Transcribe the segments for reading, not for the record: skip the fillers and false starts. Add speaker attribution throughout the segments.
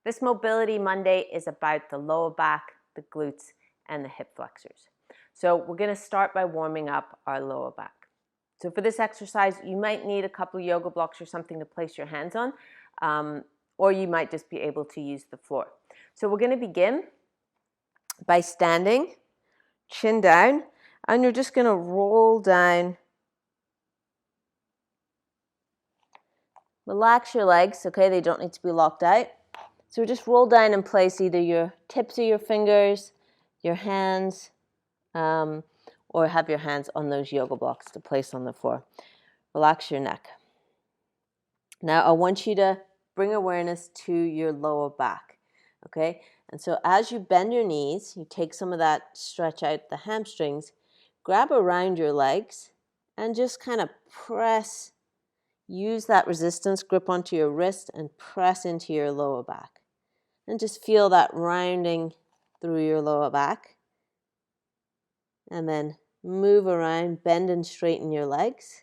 Speaker 1: This Mobility Monday is about the lower back, the glutes, and the hip flexors. So we're going to start by warming up our lower back. So for this exercise, you might need a couple of yoga blocks or something to place your hands on, or you might just be able to use the floor. So we're going to begin by standing, chin down, and you're just going to roll down. Relax your legs, okay? They don't need to be locked out. So just roll down and place either your tips of your fingers, your hands, or have your hands on those yoga blocks to place on the floor. Relax your neck. Now I want you to bring awareness to your lower back, okay? And so as you bend your knees, you take some of that stretch out the hamstrings, grab around your legs and just kind of press, use that resistance, grip onto your wrist and press into your lower back. And just feel that rounding through your lower back. And then move around, bend and straighten your legs.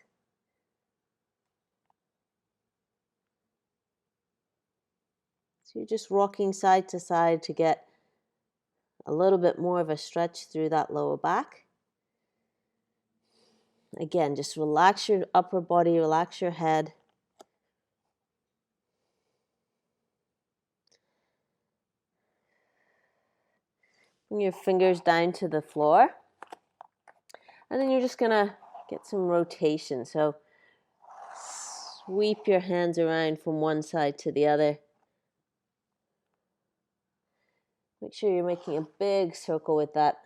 Speaker 1: So you're just rocking side to side to get a little bit more of a stretch through that lower back. Again, just relax your upper body, relax your head. Bring your fingers down to the floor. And then you're just going to get some rotation. So sweep your hands around from one side to the other. Make sure you're making a big circle with that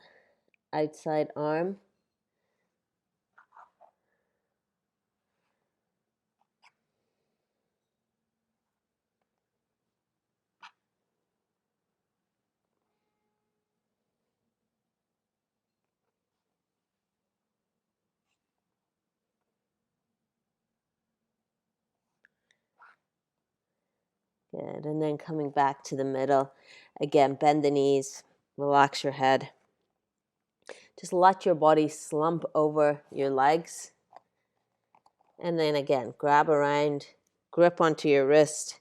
Speaker 1: outside arm. Good, and then coming back to the middle. Again, bend the knees, relax your head. Just let your body slump over your legs. And then again, grab around, grip onto your wrist,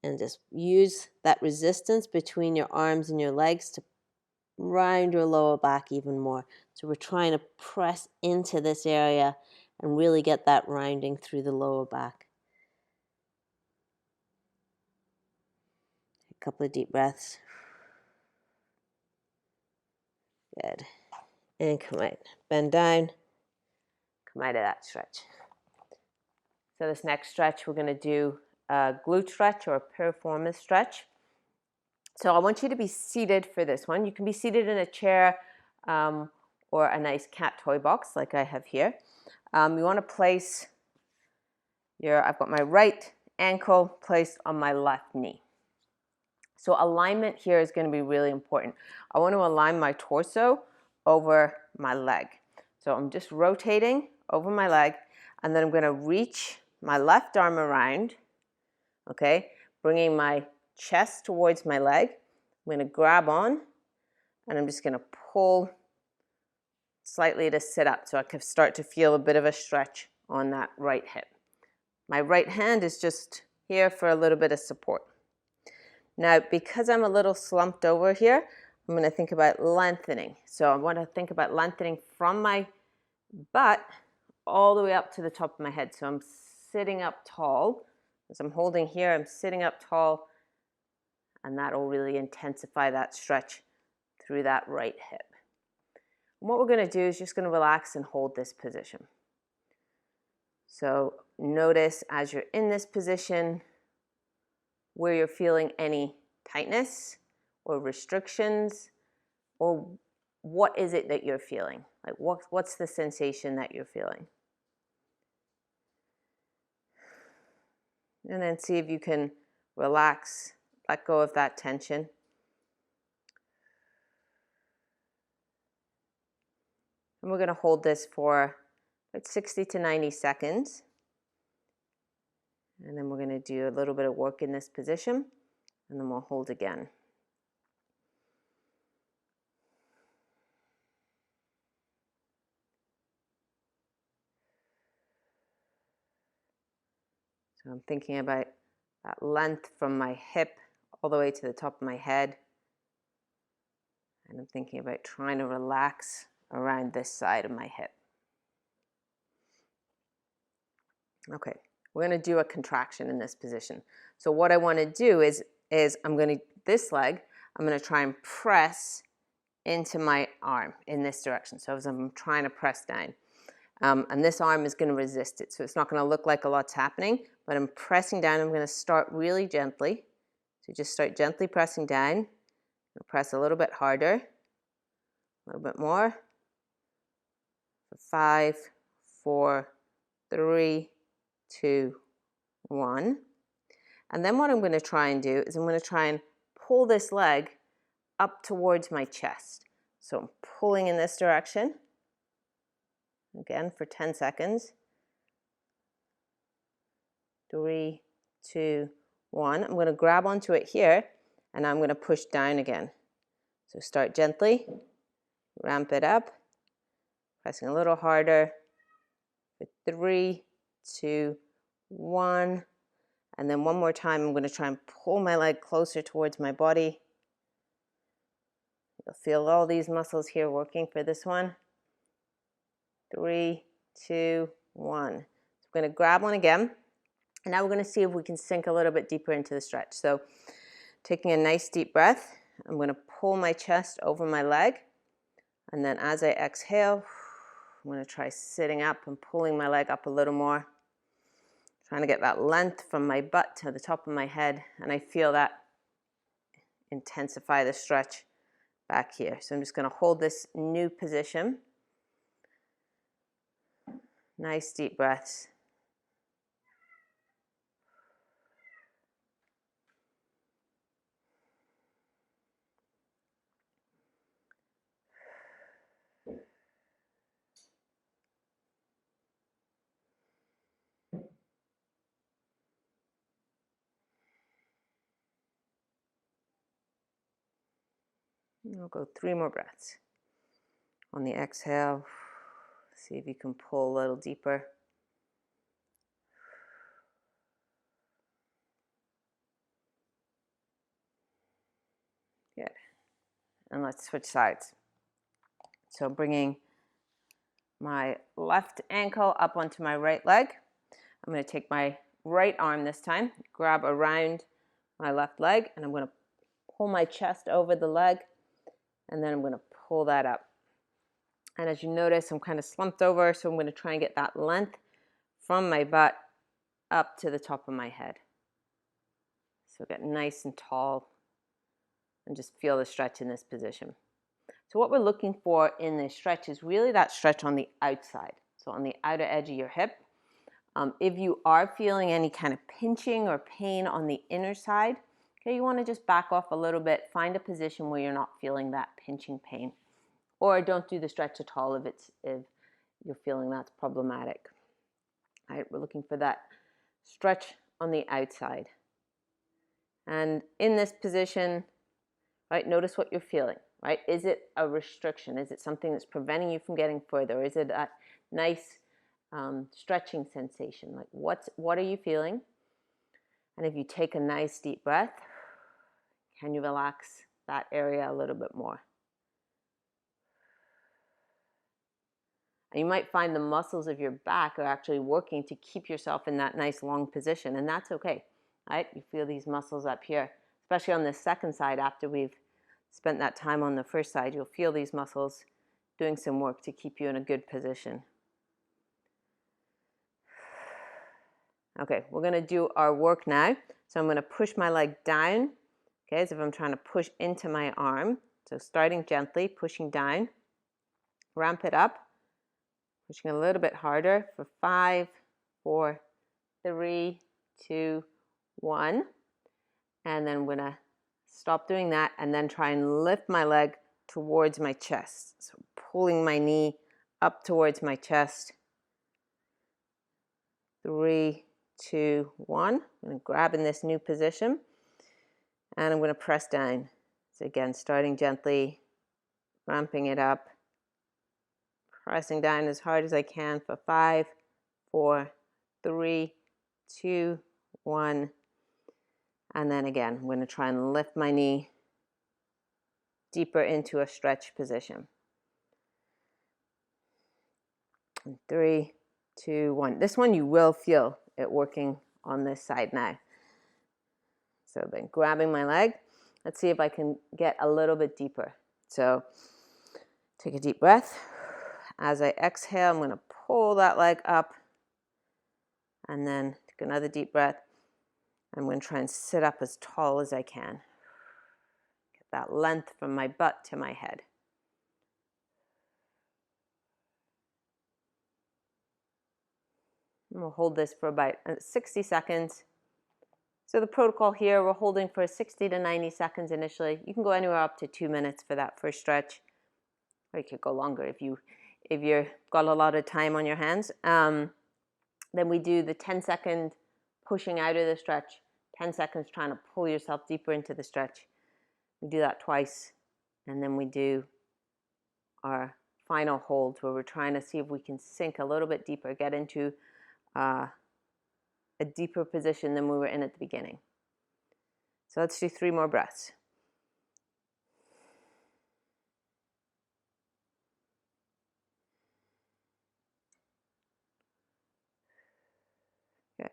Speaker 1: and just use that resistance between your arms and your legs to round your lower back even more. So we're trying to press into this area and really get that rounding through the lower back. A couple of deep breaths. Good. And come out. Bend down. Come out of that stretch. So this next stretch, we're going to do a glute stretch or a piriformis stretch. So I want you to be seated for this one. You can be seated in a chair or a nice cat toy box like I have here. You want to place I've got my right ankle placed on my left knee. So alignment here is going to be really important. I want to align my torso over my leg. So I'm just rotating over my leg, and then I'm going to reach my left arm around, okay, bringing my chest towards my leg. I'm going to grab on, and I'm just going to pull slightly to sit up so I can start to feel a bit of a stretch on that right hip. My right hand is just here for a little bit of support. Now, because I'm a little slumped over here, I'm going to think about lengthening. So I want to think about lengthening from my butt all the way up to the top of my head. So I'm sitting up tall. As I'm holding here, I'm sitting up tall, and that will really intensify that stretch through that right hip. And what we're going to do is just going to relax and hold this position. So notice as you're in this position where you're feeling any tightness or restrictions, or what is it that you're feeling? Like what's the sensation that you're feeling? And then see if you can relax, let go of that tension. And we're going to hold this for about 60 to 90 seconds. And then we're going to do a little bit of work in this position, and then we'll hold again. So I'm thinking about that length from my hip all the way to the top of my head. And I'm thinking about trying to relax around this side of my hip. Okay, we're going to do a contraction in this position. So what I want to do is I'm going to, this leg, I'm going to try and press into my arm in this direction. So as I'm trying to press down. And this arm is going to resist it. So it's not going to look like a lot's happening, but I'm pressing down. I'm going to start really gently. So just start gently pressing down. Press a little bit harder, a little bit more. 5, 4, 3, 2, 1. And then what I'm going to try and do is I'm going to try and pull this leg up towards my chest. So I'm pulling in this direction. Again, for 10 seconds. 3, 2, 1. I'm going to grab onto it here, and I'm going to push down again. So start gently, ramp it up, pressing a little harder. For 3, 2, 1. And then one more time, I'm going to try and pull my leg closer towards my body. You'll feel all these muscles here working for this one. 3, 2, 1. So we're going to grab one again. And now we're going to see if we can sink a little bit deeper into the stretch. So taking a nice deep breath, I'm going to pull my chest over my leg. And then as I exhale, I'm going to try sitting up and pulling my leg up a little more. Trying to get that length from my butt to the top of my head. And I feel that intensify the stretch back here. So I'm just going to hold this new position. Nice deep breaths. I'll go 3 more breaths. On the exhale, see if you can pull a little deeper. Good. And let's switch sides. So bringing my left ankle up onto my right leg. I'm going to take my right arm this time, grab around my left leg, and I'm going to pull my chest over the leg, and then I'm going to pull that up. And as you notice, I'm kind of slumped over, so I'm going to try and get that length from my butt up to the top of my head. So get nice and tall and just feel the stretch in this position. So what we're looking for in this stretch is really that stretch on the outside. So on the outer edge of your hip. If you are feeling any kind of pinching or pain on the inner side, okay, you want to just back off a little bit, find a position where you're not feeling that pinching pain. Or don't do the stretch at all if you're feeling that's problematic. All right, we're looking for that stretch on the outside. And in this position, right, notice what you're feeling, right? Is it a restriction? Is it something that's preventing you from getting further? Is it a nice stretching sensation? Like what are you feeling? And if you take a nice deep breath, can you relax that area a little bit more? And you might find the muscles of your back are actually working to keep yourself in that nice long position, and that's okay, right? You feel these muscles up here, especially on the second side after we've spent that time on the first side. You'll feel these muscles doing some work to keep you in a good position. Okay, we're going to do our work now. So I'm going to push my leg down, okay, as if I'm trying to push into my arm. So starting gently, pushing down, ramp it up, pushing a little bit harder for 5, 4, 3, 2, 1. And then I'm going to stop doing that and then try and lift my leg towards my chest. So pulling my knee up towards my chest. 3, 2, 1. I'm going to grab in this new position and I'm going to press down. So again, starting gently, ramping it up, pressing down as hard as I can for 5, 4, 3, 2, 1. And then again, I'm going to try and lift my knee deeper into a stretch position. 3, 2, 1. This one you will feel it working on this side now. So then grabbing my leg. Let's see if I can get a little bit deeper. So take a deep breath. As I exhale, I'm going to pull that leg up. And then take another deep breath. I'm going to try and sit up as tall as I can. Get that length from my butt to my head. And we'll hold this for about 60 seconds. So the protocol here, we're holding for 60 to 90 seconds initially. You can go anywhere up to 2 minutes for that first stretch. Or you could go longer if you've got a lot of time on your hands. Then we do the 10-second pushing out of the stretch, 10 seconds trying to pull yourself deeper into the stretch. We do that twice, and then we do our final hold where we're trying to see if we can sink a little bit deeper, get into a deeper position than we were in at the beginning. So let's do 3 more breaths. Good.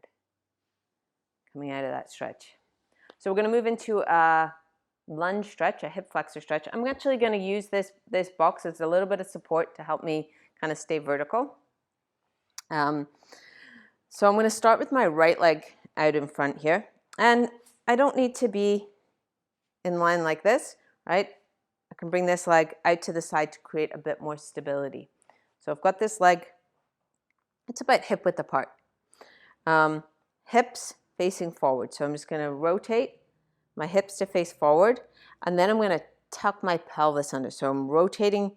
Speaker 1: Coming out of that stretch. So we're going to move into a lunge stretch, a hip flexor stretch. I'm actually going to use this box as a little bit of support to help me kind of stay vertical. So I'm going to start with my right leg out in front here. And I don't need to be in line like this, right? I can bring this leg out to the side to create a bit more stability. So I've got this leg, it's about hip width apart. Hips facing forward. So I'm just going to rotate my hips to face forward. And then I'm going to tuck my pelvis under. So I'm rotating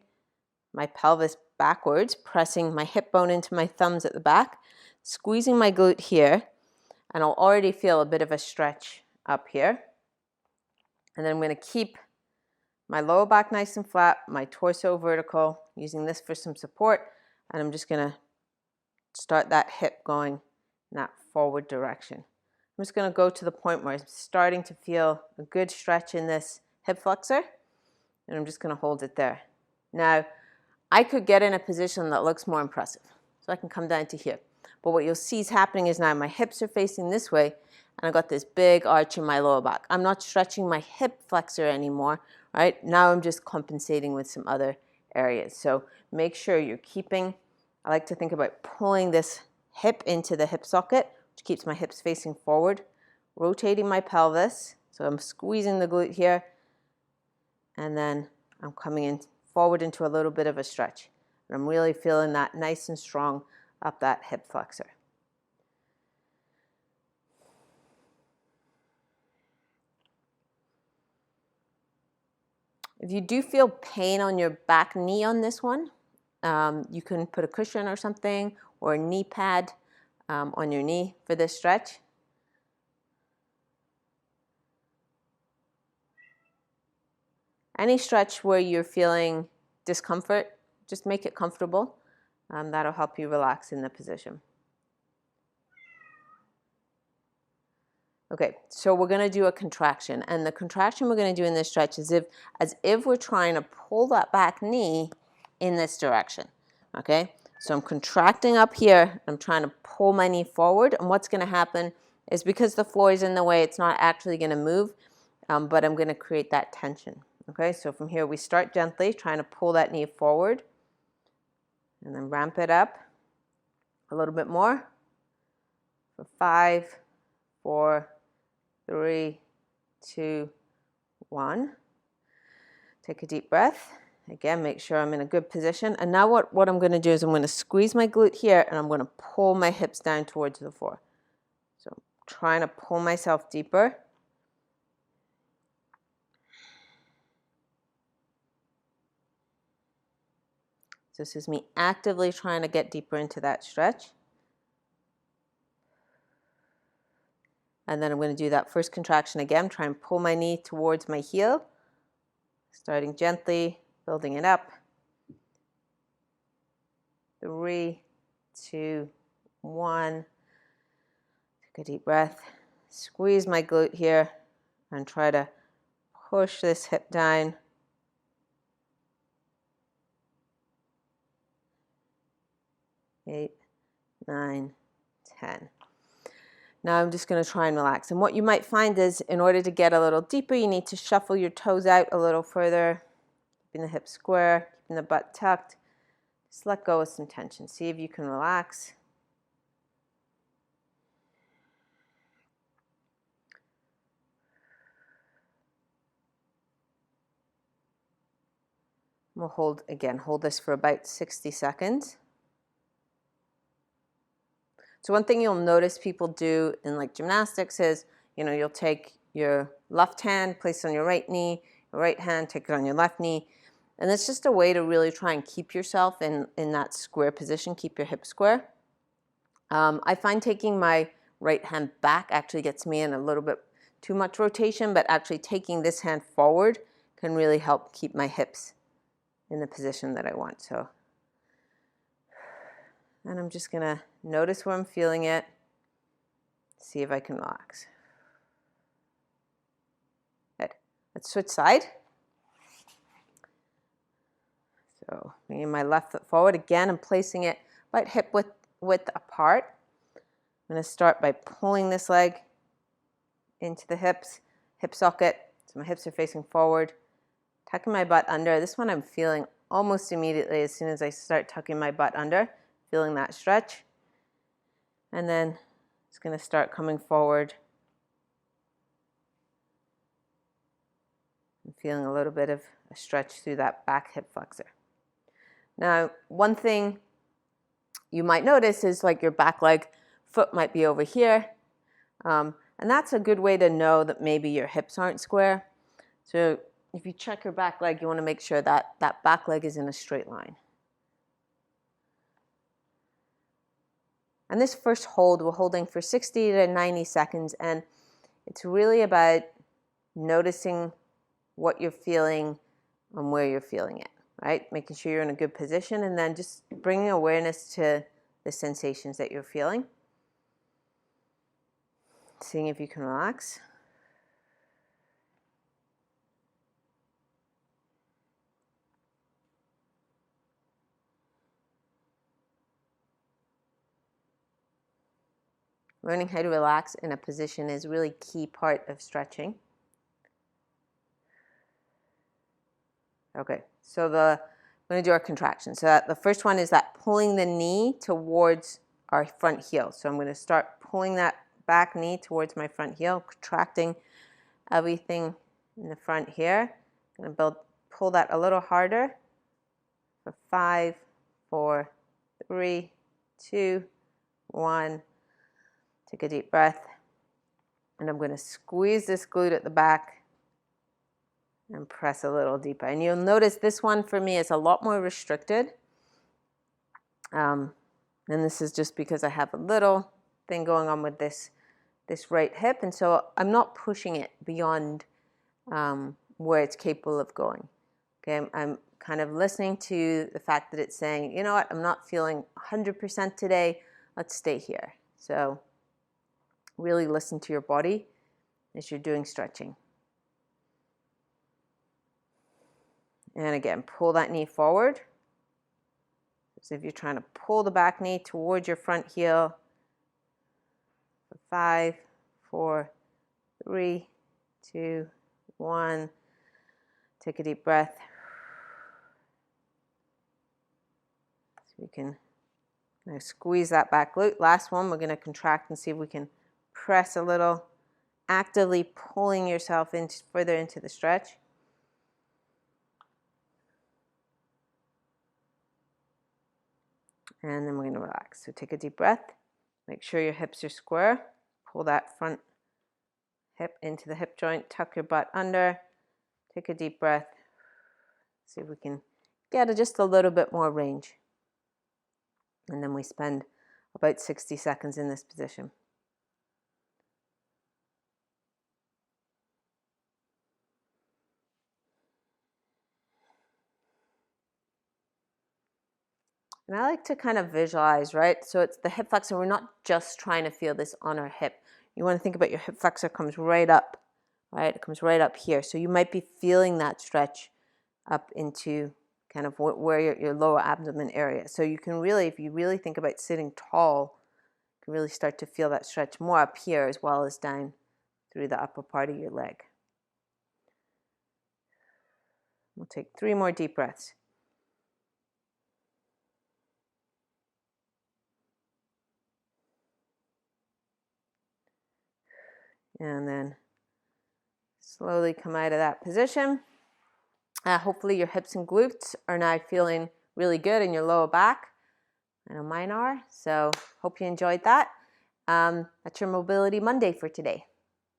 Speaker 1: my pelvis backwards, pressing my hip bone into my thumbs at the back, squeezing my glute here, and I'll already feel a bit of a stretch up here. And then I'm going to keep my lower back nice and flat, my torso vertical, using this for some support, and I'm just going to start that hip going in that forward direction. I'm just going to go to the point where I'm starting to feel a good stretch in this hip flexor, and I'm just going to hold it there. Now, I could get in a position that looks more impressive, so I can come down to here. But what you'll see is happening is now my hips are facing this way, and I've got this big arch in my lower back. I'm not stretching my hip flexor anymore, right? Now I'm just compensating with some other areas. So make sure you're keeping, I like to think about pulling this hip into the hip socket, which keeps my hips facing forward, rotating my pelvis. So I'm squeezing the glute here, and then I'm coming in forward into a little bit of a stretch. And I'm really feeling that nice and strong up that hip flexor. If you do feel pain on your back knee on this one, you can put a cushion or something or a knee pad on your knee for this stretch. Any stretch where you're feeling discomfort, just make it comfortable. That'll help you relax in the position. Okay, so we're going to do a contraction, and the contraction we're going to do in this stretch is as if we're trying to pull that back knee in this direction. Okay, so I'm contracting up here, I'm trying to pull my knee forward, and what's going to happen is because the floor is in the way, it's not actually going to move, but I'm going to create that tension. Okay, so from here we start gently, trying to pull that knee forward, and then ramp it up a little bit more for 5, 4, 3, 2, 1. Take a deep breath. Again, make sure I'm in a good position. And now what I'm going to do is I'm going to squeeze my glute here, and I'm going to pull my hips down towards the floor. So I'm trying to pull myself deeper. So this is me actively trying to get deeper into that stretch. And then I'm going to do that first contraction again, try and pull my knee towards my heel, starting gently, building it up. 3, 2, 1. Take a deep breath. squeeze my glute here and try to push this hip down. 8, 9, 10. Now I'm just going to try and relax. And what you might find is in order to get a little deeper, you need to shuffle your toes out a little further, keeping the hips square, keeping the butt tucked. Just let go of some tension. See if you can relax. We'll hold this for about 60 seconds. So one thing you'll notice people do in like gymnastics is, you'll take your left hand, place it on your right knee, your right hand, take it on your left knee. And it's just a way to really try and keep yourself in that square position, keep your hips square. I find taking my right hand back actually gets me in a little bit too much rotation, but actually taking this hand forward can really help keep my hips in the position that I want. So, and I'm just gonna notice where I'm feeling it, see if I can relax. Good. Let's switch side. So bringing my left foot forward again, I'm placing it about hip width apart. I'm gonna start by pulling this leg into the hip socket, so my hips are facing forward, tucking my butt under. This one I'm feeling almost immediately as soon as I start tucking my butt under, feeling that stretch. And then it's going to start coming forward. I'm feeling a little bit of a stretch through that back hip flexor. Now, one thing you might notice is like your back leg foot might be over here. And that's a good way to know that maybe your hips aren't square. So if you check your back leg, you want to make sure that that back leg is in a straight line. And this first hold, we're holding for 60 to 90 seconds, and it's really about noticing what you're feeling and where you're feeling it, right? Making sure you're in a good position, and then just bringing awareness to the sensations that you're feeling. Seeing if you can relax. Learning how to relax in a position is a really key part of stretching. Okay, so we're going to do our contraction. So the first one is that pulling the knee towards our front heel. So I'm going to start pulling that back knee towards my front heel, contracting everything in the front here. I'm going to pull that a little harder for 5, 4, 3, 2, 1. Take a deep breath, and I'm going to squeeze this glute at the back and press a little deeper. And you'll notice this one for me is a lot more restricted. And this is just because I have a little thing going on with this right hip, and so I'm not pushing it beyond where it's capable of going. Okay, I'm kind of listening to the fact that it's saying, you know what, I'm not feeling 100% today. Let's stay here. So really listen to your body as you're doing stretching. And again, pull that knee forward. So if you're trying to pull the back knee towards your front heel. 5, 4, 3, 2, 1. Take a deep breath. So we can now squeeze that back glute. Last one, we're going to contract and see if we can press a little, actively pulling yourself further into the stretch. And then we're going to relax. So take a deep breath. Make sure your hips are square. Pull that front hip into the hip joint. Tuck your butt under. Take a deep breath. See if we can get just a little bit more range. And then we spend about 60 seconds in this position. And I like to kind of visualize, right? So it's the hip flexor. We're not just trying to feel this on our hip. you want to think about your hip flexor comes right up, right? It comes right up here. So you might be feeling that stretch up into kind of where your lower abdomen area. So you can really, if you really think about sitting tall, you can really start to feel that stretch more up here as well as down through the upper part of your leg. We'll take 3 more deep breaths. And then slowly come out of that position. Hopefully your hips and glutes are now feeling really good in your lower back. I know mine are. So hope you enjoyed that. That's your Mobility Monday for today.